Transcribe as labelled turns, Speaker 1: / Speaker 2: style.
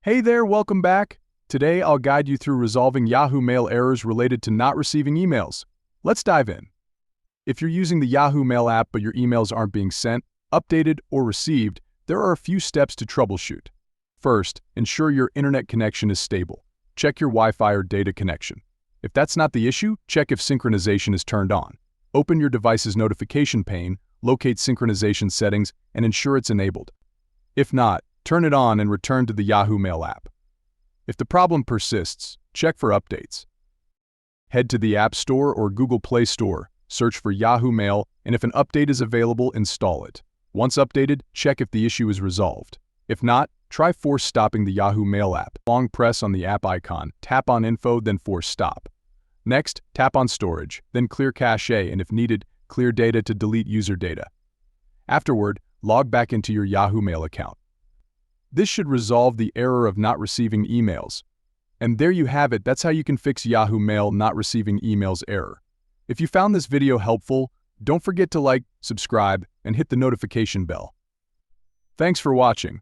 Speaker 1: Hey there, welcome back. Today I'll guide you through resolving Yahoo Mail errors related to not receiving emails. Let's dive in. If you're using the Yahoo Mail app but your emails aren't being sent, updated, or received, there are a few steps to troubleshoot. First, ensure your internet connection is stable. Check your Wi-Fi or data connection. If that's not the issue, check if synchronization is turned on. Open your device's notification pane, locate synchronization settings, and ensure it's enabled. If not, turn it on and return to the Yahoo Mail app. If the problem persists, check for updates. Head to the App Store or Google Play Store, search for Yahoo Mail, and if an update is available, install it. Once updated, check if the issue is resolved. If not, try force stopping the Yahoo Mail app. Long press on the app icon, tap on Info, then force stop. Next, tap on Storage, then clear cache, and if needed, clear data to delete user data. Afterward, log back into your Yahoo Mail account. This should resolve the error of not receiving emails. And there you have it, that's how you can fix Yahoo Mail not receiving emails error. If you found this video helpful, don't forget to like, subscribe, and hit the notification bell. Thanks for watching.